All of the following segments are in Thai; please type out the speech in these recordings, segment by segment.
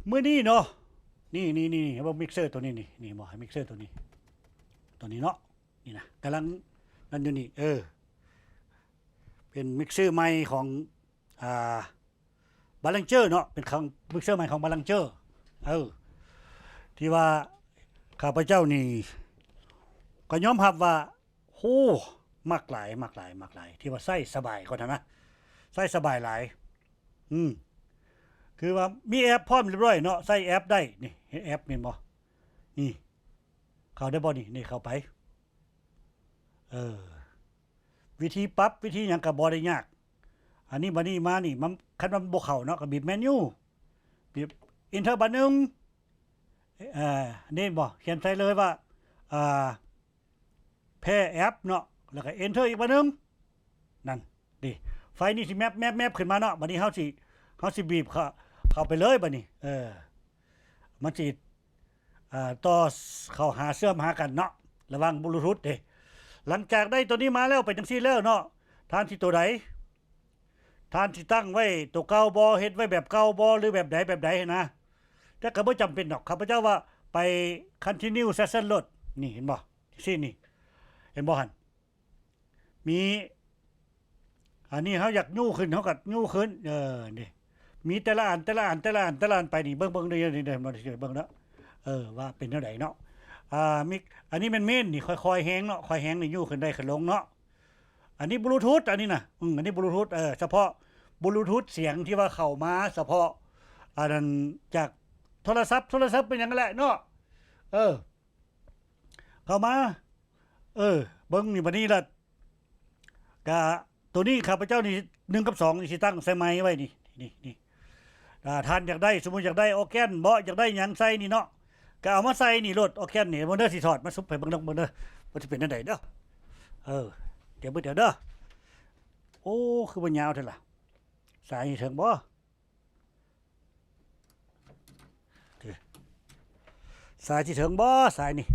มื้อนี้เนาะนี่ว่ามิกเซอร์ตัวนี้นี่บ่ให้มิกเซอร์ตัวนี้เนาะนี่นะกำลังนั่นอยู่นี่เป็นมิกเซอร์ใหม่ของอ่าบาลังเจอร์เนาะเป็นของมิกเซอร์ใหม่ของบาลังเจอร์ที่ว่าข้าพเจ้านี่ก็ยอมรับว่าโหมักหลายที่ว่าใช้สบายกว่านะใช้สบายหลายคือว่ามีแอปพร้อมเรียบร้อยเนาะใช้แอปได้นี่เห็นแอปแม่นบ่นี่เข้าได้บ่นี่เข้าไปวิธีปรับวิธีหยังก็บ่ได้ยากอันนี้บัดนี้มานี่มันคันมันบ่เข้าเนาะก็บีบเมนูบีบ Enter บัดนึงนี่บ่เขียนใส่เลยว่าแพ้แอปเนาะแล้วก็ Enter อีกบัดนึงนั่นดิไฟนี่สิแมปขึ้นมาเนาะบัดนี้เฮาสิบีบเข้าไปเลยบัดนี้มันสิต่อเข้าหาเชื่อมหากันเนาะระหว่างบลูทูธเด้หลังจากได้ตัวนี้มาแล้วไปจังซี่แล้วเนาะทานที่ตัวใดทานที่ตั้งไว้ตัวเก่าบ่เฮ็ดไว้แบบเก่าบ่หรือแบบใดนะแต่ก็บ่จำเป็นดอกข้าพเจ้าว่าไป continue session โลดนี่เห็นบ่ซี่นี่เห็นบ่หั่นมีอันนี้เฮาอยากยู่ขึ้นเฮาก็ยู่ขึ้นนี่มีแต่ละอันไปนี่เบิ่งๆนี่เบิ่งเนาะว่าเป็นแนวใดเนาะมิกอันนี้มันเมนนี่ค่อยๆแฮงเนาะค่อยแฮงนี่ยู่ขึ้นได้ขึ้นลงเนาะอันนี้บลูทูธอันนี้น่ะอันนี้บลูทูธเฉพาะบลูทูธเสียงที่ว่าเข้ามาเฉพาะอันนั้นจากโทรศัพท์เป็นหยังแหละเนาะเข้ามาเบิ่งนี่บัดนี้ล่ะก็ตัวนี้ข้าพเจ้านี่1กับ2นี่สิตั้งใส่ไม้ไว้นี่ท่านอยากได้สมมุติอยากได้ออร์แกนบ่อยากได้หยังใส่นี่เนาะก็เอามาใส่นี่โลดออร์แกนนี่บ่เด้อสิถอดมาซุบให้เบิ่งเด้อว่าสิเป็นจังไดเด้อเดี๋ยวเด้อโอ้คือบ่ยาวเท่าล่ะสายนี่ถึงบ่สายที่ถึงบ่สายนี่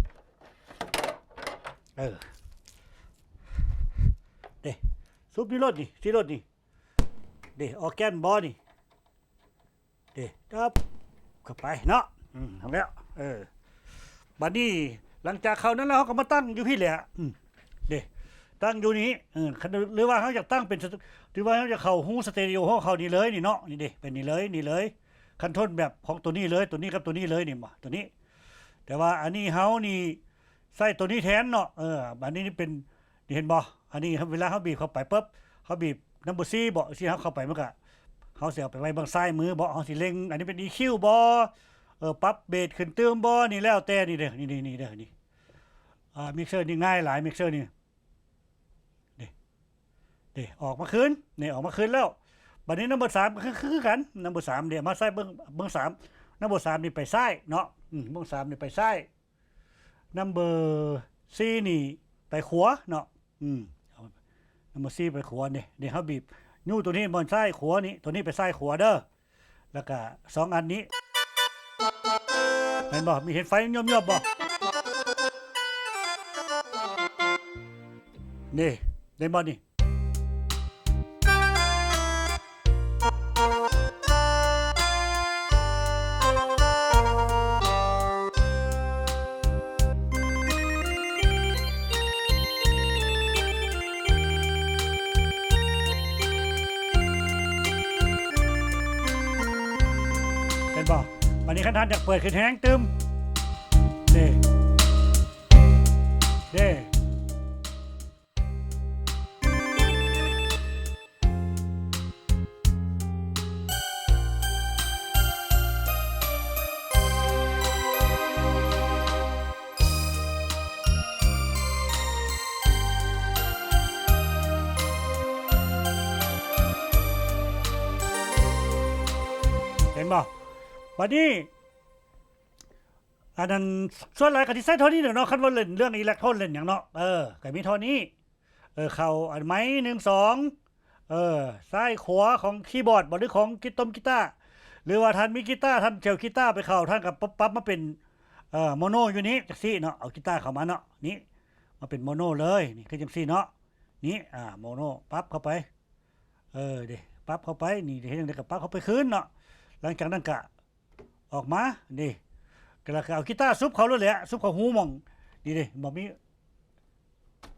เด้ซุบนี่รถนี่ที่รถนี่เด้ออร์แกนบ่นี่เด้ครับเข้าไปเนาะทำแล้วบัดนี้หลังจากเข้านั้นแล้วเฮาก็มาตั้งอยู่พี่แหละเด้ตั้งอยู่นี้หรือว่าเฮาอยากตั้งเป็นหรือว่าเฮาจะเข้าหูสเตอริโอเฮาเข้านี่เลยนี่เนาะนี่เด้เป็นนี่เลยคันโทนแบบของตัวนี้เลยตัวนี้กับตัวนี้เลยนี่บ่ตัวนี้แต่ว่าอันนี้เฮานี่ใส่ตัวนี้แทนเนาะอันนี้นี่เป็นเห็นบ่อันนี้เวลาเฮาบีบเข้าไปปึ๊บเฮาบีบนัมเบอร์4บ่สิเฮาเข้าไปมันก็เฮาสิเอาไปไว้เบื้องซ้ายมือบ่เฮาสิเล็งอันนี้เป็น EQ บ่ปรับเบสขึ้นเติมบ่นี่แล้วแต่นี่เด้อนี่เด้อนี่มิกเซอร์นี่ง่ายหลายมิกเซอร์นี่นี่ออกมาคืนนี่ออกมาคืนแล้วบัดนี้นัมเบอร์3ก็คือกันนัมเบอร์3เดี๋ยวมาใส่เบิ่ง3นัมเบอร์3นี่ไปซ้ายเนาะเบิ่ง3นี่ไปซ้ายนัมเบอร์4นี่ไปขวาเนาะนัมเบอร์4ไปขวานี่เฮาบีบนิ้วตัวนี้บนซ้ายขวานี่ตัวนี้ไปซ้ายขวาเด้อแล้วก็2อันนี้เห็นบ่มีเห็นไฟยอมๆบ่นี่ได้บ่นี่บ่วันนี้คันท่านอยากเปิดขึ้นแห้งตึมเด้เห็นบ่วันนี้อันนั้นส่วนหลายก็สิใช้เท่านี้เนาะคันว่าเล่นเรื่องอิเล็กโทรนเล่นหยังเนาะก็มีเท่านี้เข้าอันไม้1 2ซ้ายขวาของคีย์บอร์ดบ่หรือของกีตาร์หรือว่าท่านมีกีตาร์ท่านเกี่ยวกีตาร์ไปเข้าท่านก็ปรับมาเป็นโมโนอยู่นี้จังซี่เนาะเอากีตาร์เข้ามาเนาะนี่มาเป็นโมโนเลยนี่คือจังซี่เนาะนี่โมโนปรับเข้าไปเด้ปรับเข้าไปนี่เฮ็ดจังได๋ก็ปรับเข้าไปคืนเนาะหลังจากนั้นก็ ออกมานี่ก็แล้วก็เอากีตาร์ซุปเขาเลยแหละซุปเขาหูหม่องนี่ดิบ่มี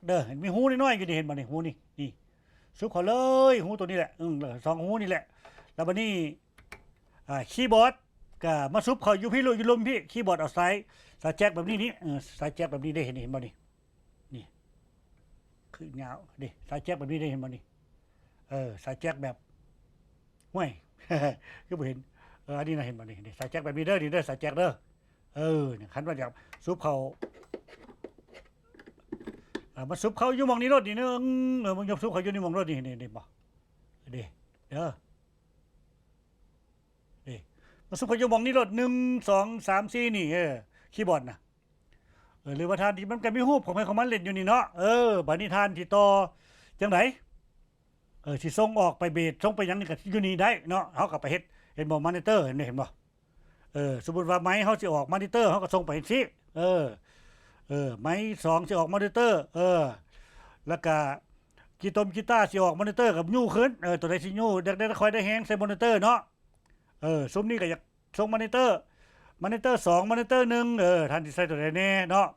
เด้อเห็นมีหูน้อยๆอยู่นี่เห็นบ่นี่หูนี่นี่ซุปเขาเลยหูตัวนี้แหละแล้วก็สองหูนี่แหละแล้วบัดนี้คีย์บอร์ดก็มาซุปเขาอยู่พี่อยู่ลมพี่คีย์บอร์ดเอาสายแจ็คแบบนี้นี่สายแจ็คแบบนี้ได้เห็นบ่นี่นี่คือยาวดิสายแจ็คแบบนี้ได้เห็นบ่นี่สายแจ็คแบบห้วย ก็บ่เห็นอันนี้นะเห็นบ่นี่สายแจ็คแบบนี้เด้อนี่เด้อสายแจ็คเด้อเนี่ยคันว่าอยากซุปเขามาซุปเขาอยู่หม่องนี้รถนี่นึงมึงยกซุปเขาอยู่ในหม่องรถนี่บ่เด้อมาซุปเขาอยู่หม่องนี้รถ1 2 3 4นี่คีย์บอร์ดน่ะหรือว่าทานที่มันก็มีรูปของมันเล่นอยู่นี่เนาะบัดนี้ทานที่ต่อจังไดสิส่งออกไปเบสส่งไปหยังนี่ก็อยู่นี่ได้เนาะเฮาก็ไปเฮ็ดเห็นบ่มอนิเตอร์เห็นบ่สมมุติว่าไม้เฮาสิออกมอนิเตอร์เฮาก็ส่งไปสิไม้2สิออกมอนิเตอร์แล้วก็กีตาร์สิออกมอนิเตอร์กับยู่ขึ้นตัวใดสิยู่ได้ค่อยได้แฮงใส่มอนิเตอร์เนาะซุมนี้ก็อยากส่งมอนิเตอร์2มอนิเตอร์1ท่านสิใส่ตัวใดแน่เนาะ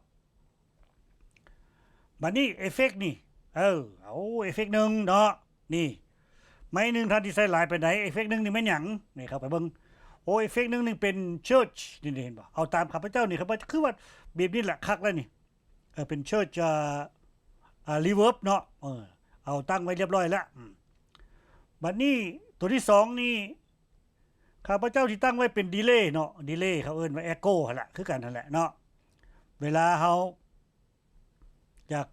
บัดนี้เอฟเฟกต์นี่เอาเอฟเฟกต์1เนาะนี่ไม้1ท่านที่ใส่หลายไปไหนเอฟเฟกต์1นี่แม่นหยังนี่เข้าไปเบิ่งโอ้เอฟเฟกต์1นี่เป็นเชิร์ชนี่เห็นบ่เอาตามข้าพเจ้านี่ครับว่าคือว่าแบบนี้แหละคักแล้วนี่เป็นเชิร์ชรีเวิร์บเนาะเอาตั้งไว้เรียบร้อยแล้วบัดนี้ตัวที่2นี่ข้าพเจ้าที่ตั้งไว้เป็นดีเลย์เนาะดีเลย์เขาเอิ้นว่าเอโก้หั่นล่ะคือกันนั่นแหละเนาะเวลาเฮาอยาก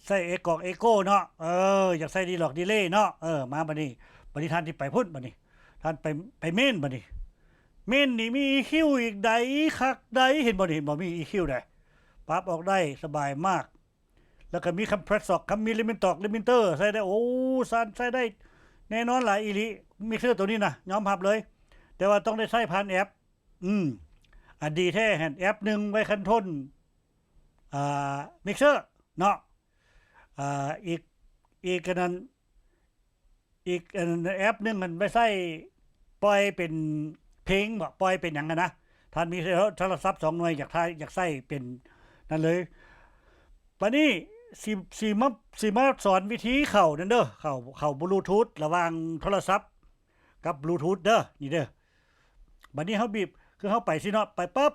ใส่เอโก้เนาะอยากใส่ดีหลอกดีเลย์เนาะมาบัดนี้ท่านที่ไปพุ่นบัดนี้ท่านไปเม่นบัดนี้เม่นนี่มี EQ อีกใดคักใดเห็นบ่นี่บ่มี EQ ได้ปรับออกได้สบายมากแล้วก็มีคอมเพรสเซอร์มีลิมิเตอร์ใส่ได้โอ้ใส่ได้แน่นอนหลายอีหลีมิกเซอร์ตัวนี้นะยอมรับเลยแต่ว่าต้องได้ใช้ผ่านแอปดีแท้แฮนแอปนึงไว้คันทนมิกเซอร์เนาะอีกนั้นอีกแอปนึงมันไปใส่ปล่อยเป็นเพลงบ่ปล่อยเป็นหยังนะท่านมีโทรศัพท์2หน่วยอยากใส่เป็นนั่นเลยบัดนี้สิมาสอนวิธีเข้านั่นเด้อเข้าบลูทูธระหว่างโทรศัพท์กับบลูทูธเด้อนี่เด้อบัดนี้เฮาบีบคือเฮาไปสิเนาะไปปั๊บ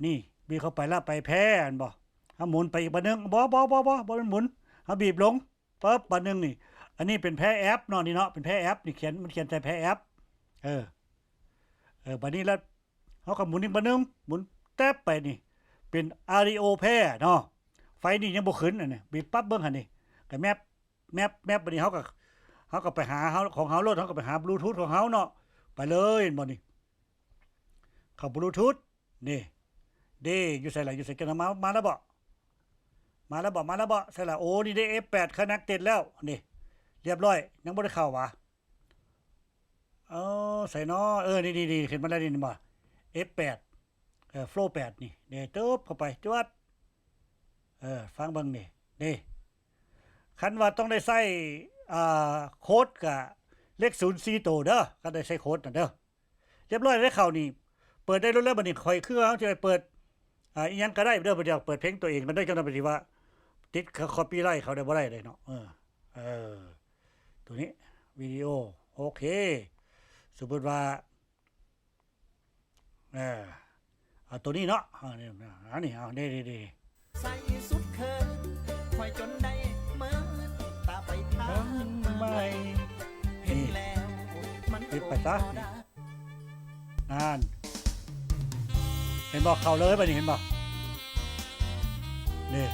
นี่บีบเข้าไปแล้วไปแพ้อันบ่เฮาหมุนไปอีกบัดนึงบ่มันหมุนเฮาบีบลงปั๊บบัดนึงนี่อันนี้เป็นแพ้แอปเนาะนี่เนาะเป็นแพ้แอปนี่เขียนใส่แพ้แอปบัดนี้แล้วเฮาก็หมุนอีกบัดนึงหมุนแต๊บไปนี่เป็นอาริโอแพ้เนาะไฟนี่ยังบ่ขึ้นอันนี้บีบปั๊บเบิ่งหั่นนี่ก็แมปบัดนี้เฮาก็ไปหาเฮาของเฮาโลดเฮาก็ไปหาบลูทูธของเฮาเนาะไปเลยเห็นบ่นี่เข้าบลูทูธนี่อยู่ใส่ละอยู่ใส่กันมาแล้วบ่ใส่ละโอ้นี่ได้ F8 connected แล้วนี่เรียบร้อยยังบ่ได้เข้าวะใส่เนาะนี่ขึ้นมาแล้วนี่บ่ F8 flow 8นี่เด้ตึ๊บเข้าไปจวดฟังเบิ่งนี่คันว่าต้องได้ใส่โค้ดกับเลข04ตัวเด้อก็ได้ใช้โค้ดนั่นเด้อเรียบร้อยได้เข้านี่เปิดได้แล้วบัดนี้ค่อยคือเฮาจะไปเปิดอีหยังก็ได้เด้อบ่อยากเปิดเพลงตัวเองมันได้จังได๋ปฏิว่าติดคอปปี้ไรท์เขาได้บ่ได้เลยเนาะตัวนี้วิดีโอโอเคสมมุติว่าเอาตัวนี้เนาะอันนี้เอาดีใส่สุดเคินคอยจนได้เมื่อตาไปทางไม่เห็นแล้วมันปิดไปซะนั่นเห็นบอกเข้าเลยบัดนี้เห็นบ่นี่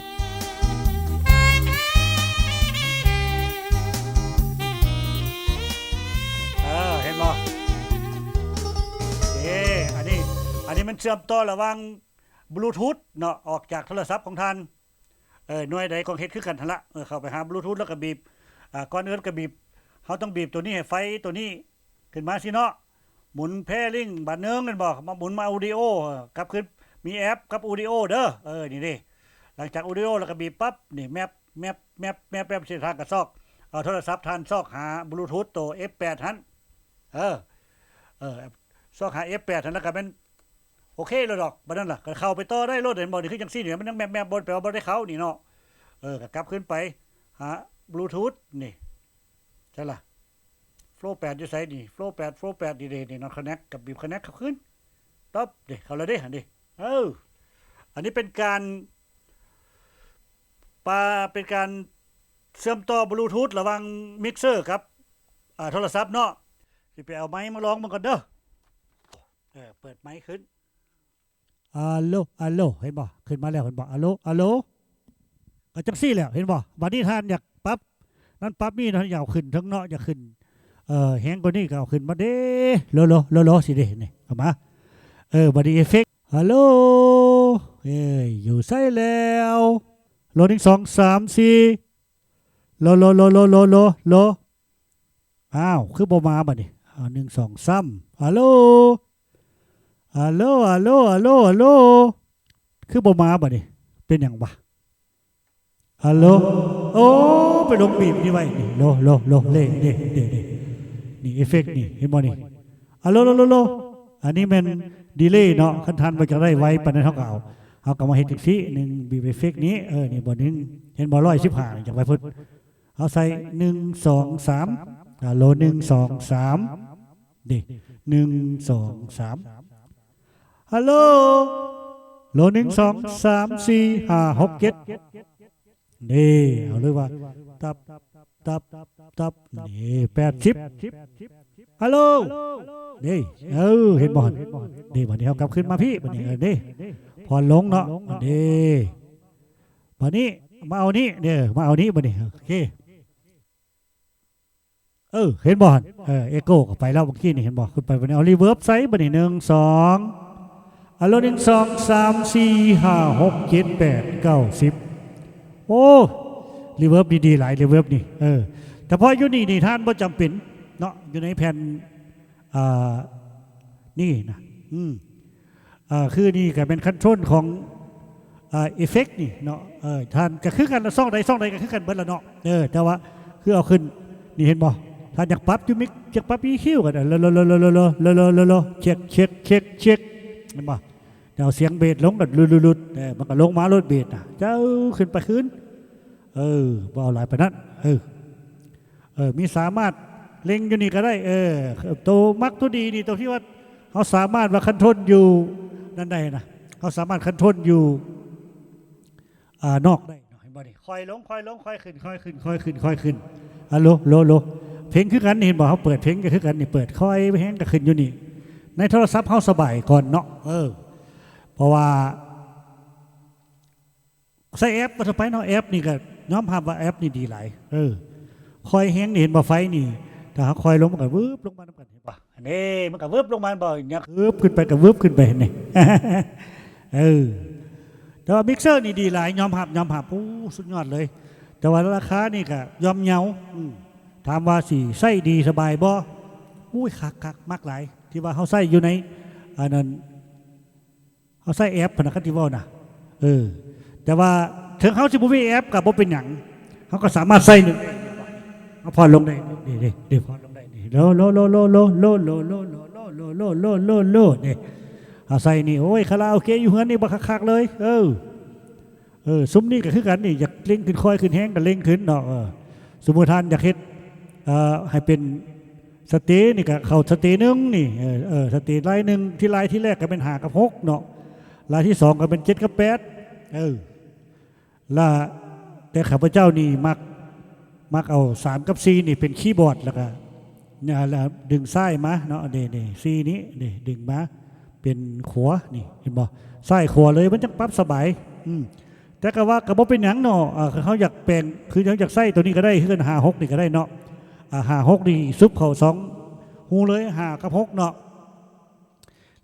เห็นบ่อันนี้มันเชื่อมต่อระหว่างบลูทูธเนาะออกจากโทรศัพท์ของท่านหน่วยใดก็เฮ็ดคือกันหั่นละเข้าไปหาบลูทูธแล้วก็บีบก่อนอื่นก็บีบเฮาต้องบีบตัวนี้ให้ไฟตัวนี้ขึ้นมาสิเนาะหมุนแพริ่งบัดนึงกันบ่มาหมุนมาออดิโอกลับขึ้นมีแอปกับออดิโอเด้อนี่หลังจากออดิโอแล้วก็บีบปั๊บนี่แมปสิทางกระซอกเอาโทรศัพท์ท่านซอกหาบลูทูธตัว F8 หั่น ซอกหา F8 นั่นแล้วก็เป็นโอเคแล้วดอกบัดนั้นล่ะก็เข้าไปต่อได้รถเห็นบ่นี่คือจังซี่นี่มันยังแมบๆบ่แปลว่าบ่ได้เข้านี่เนาะก็กลับขึ้นไปหาบลูทูธนี่ใช่ล่ะโฟล์8อยู่ไสนี่โฟล์8นี่เด้นี่นอนคอนเนคกับบีบคอนเนคเข้าขึ้นต๊อบเด้เข้าแล้วเด้หั่นดิอันนี้เป็นการเป็นการเชื่อมต่อบลูทูธระหว่างมิกเซอร์ครับโทรศัพท์เนาะสิไปเอาไมค์มาลองมันก่อนเด้อเปิดไมค์ขึ้นอัลโหลเห็นบ่ขึ้นมาแล้วเห็นบ่อัลโหลก็จังซี่แล้วเห็นบ่บัดนี้ท่านอยากปรับนั่นปรับนี่ท่านอยากขึ้นทั้งเนาะอยากขึ้นแฮงกว่านี้ก็เอาขึ้นมาเด้โลสิเด้นี่เข้ามาบัดนี้เอฟเฟกต์ฮัลโหลอยู่ไสแล้วโล1 2 3 4โลอ้าวคือบ่มาบัดนี้1 2 3ฮัลโหลคือบ่มาบัดนี้เป็นหยังบ่ฮัลโหลโอ้ไปลงบีบนี่ไว้นี่โลเล่นี่เอฟเฟกต์นี่เห็นบ่นี่ฮัลโหลอันนี้มันดีเลย์เนาะคันทันบ่จะได้ไวปานนั้นเฮาก็เอามาเฮ็ดจังซี่1บีบเอฟเฟกต์นี้นี่บ่นึงเห็นบ่115จังไว้พุ่นเอาใส่1 2 3ฮัลโหล1 2 3นี่1 2 3ฮัลโหลโล1 2 3 4 5 6 7นี่เอาเลยว่าตับนี่80ฮัลโหลนี่เห็นบ่นี่บัดนี้เฮากลับขึ้นมาพี่บัดนี้นี่พอลงเนาะนี่บัดนี้มาเอานี่มาเอานี่บัดนี้โอเคเห็นบ่เอโก้ก็ไปแล้วเมื่อกี้นี่เห็นบ่ขึ้นไปบัดนี้เอารีเวิร์บใส่บัดนี้1 2ฮัลโหล1 2 3 4 5 6 7 8 9 10โอ้รีเวิร์บดีๆหลายรีเวิร์บนี่แต่พออยู่นี่ท่านบ่จำเป็นเนาะอยู่ในแผ่นนี่นะคือนี่ก็เป็นคันโทรลของเอฟเฟกต์นี่เนาะท่านก็คือกันซ่องใดก็คือกันเบิดละเนาะแต่ว่าคือเอาขึ้นนี่เห็นบ่ท่านอยากปรับยูมิกอยากปรับอีคิวกันโลเช็คเห็นบ่เอาเสียงเบสลงกันลุดมันก็ลงมาลดเบสน่ะเจ้าขึ้นไปขึ้นบ่เอาหลายปานนั้นมีสามารถเล็งอยู่นี่ก็ได้ตัวมักตัวดีนี่ตัวที่ว่าเขาสามารถว่าคันโทรลอยู่นั่นได้นะเขาสามารถคันโทรลอยู่นอกได้เห็นบ่นี่ค่อยลงค่อยขึ้นฮัลโหลเพลงคือกันเห็นบ่เขาเปิดเพลงก็คือกันนี่เปิดค่อยเพลงก็ขึ้นอยู่นี่ในโทรศัพท์เขาสบายก่อนเนาะเพราะว่าใช้แอปมาไปเนาะแอปนี่ก็ยอมรับว่าแอปนี่ดีหลายคอยแห้งนี่เห็นบ่ไฟนี่ถ้าคอยลงมันก็วืบลงมานำกันเห็นบ่อันนี้มันก็วืบลงมาบ่อย่างเงี้ยวืบขึ้นไปก็วืบขึ้นไปนี่แต่ว่ามิกเซอร์นี่ดีหลายยอมรับโอ้สุดยอดเลยแต่ว่าราคานี่ก็ยอมเยาถามว่าสิใช้ดีสบายบ่อุ้ยคักมากหลายที่ว่าเฮาใช้อยู่ในอันนั้นเฮาใช้แอปพนักที่เว้าน่ะแต่ว่าถึงเขาสิบ่มีแอปก็บ่เป็นหยังเฮาก็สามารถใช้นึงเอาพอลงได้นี่พอลงได้นี่โลนี่เอาใส่นี่โอ้ยคาราโอเกะอยู่เฮือนนี่บ่คักๆเลยซุ้มนี่ก็คือกันนี่อยากเล่งขึ้นค่อยขึ้นแห้งก็เล่งขึ้นเนาะสมมุติท่านอยากเฮ็ดให้เป็นสเตย์นี่ก็เข้าสเตย์นึงนี่สเตย์ลายนึงที่ลายที่แรกก็เป็น5 กับ 6เนาะลายที่2ก็เป็น7 กับ 8ล่ะแต่ข้าพเจ้านี่มักเอา3 กับ 4นี่เป็นคีย์บอร์ดแล้วก็เนี่ยแล้วดึงซ้ายมาเนาะนี่4นี้นี่ดึงมาเป็นขวานี่เห็นบ่ซ้ายขวาเลยมันจังปรับสบายแต่ก็ว่าก็บ่เป็นหยังเนาะเขาอยากแปลงคืออยากใส่ตัวนี้ก็ได้คือ5 6นี่ก็ได้เนาะ5 6นี่ซุปเข้า2หูเลย5 กับ 6เนาะ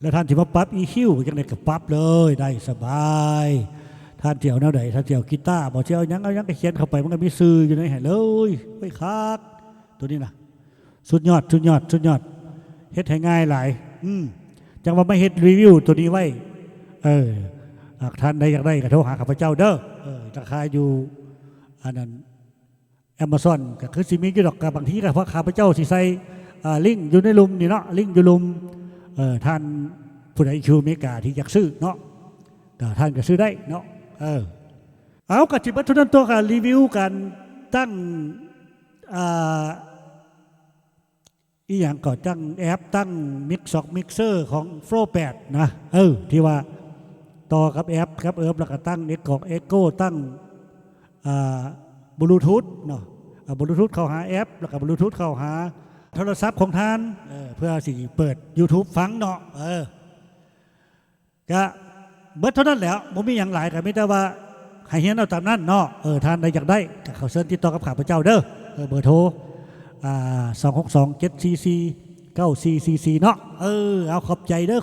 แล้วท่านสิมาปรับ EQ จังได๋ก็ปรับเลยได้สบายท่านเที่ยวแนวใดท่านเที่ยวกีตาร์บ่เที่ยวหยังเอาหยังก็เขียนเข้าไปมันก็มีซื่ออยู่ในให้เลยเฮ้ยคักตัวนี้น่ะสุดยอดเฮ็ดให้ง่ายหลายจังว่าไม่เฮ็ดรีวิวตัวนี้ไว้ท่านใดอยากได้ก็โทรหาข้าพเจ้าเด้อราคาอยู่อันนั้น Amazon ก็คือสิมีอยู่ดอกกับบางทีก็เพราะข้าพเจ้าสิใส่ลิงก์อยู่ในลุมนี่เนาะลิงก์อยู่ลุม ท่านผู้ใดอยู่อเมริกาที่อยากซื้อเนาะก็ท่านก็ซื้อได้เนาะเอากระจิบวัตถุนั้นตัวการรีวิวการตั้งอีอย่างก่อนตั้งแอปตั้งมิกเซอร์ของโฟล์8นะที่ว่าต่อกับแอปครับแล้วก็ตั้งเอ็กโก้ตั้งบลูทูธเนาะบลูทูธเข้าหาแอปแล้วก็บลูทูธเข้าหาโทรศัพท์ของท่านเพื่อสิเปิด YouTube ฟังเนาะก็เบิดเท่านั้นแหล้วบ่มีอย่างหลายก็มีแต่ว่าให้เฮียนเอาตามนั้นเนาะท่านใดอยากได้ก็เข้าเชิญติดต่อกับข้าพเจ้าเด้อเบอร์โทร262-744-9444เนาะเอาขอบใจเด้อ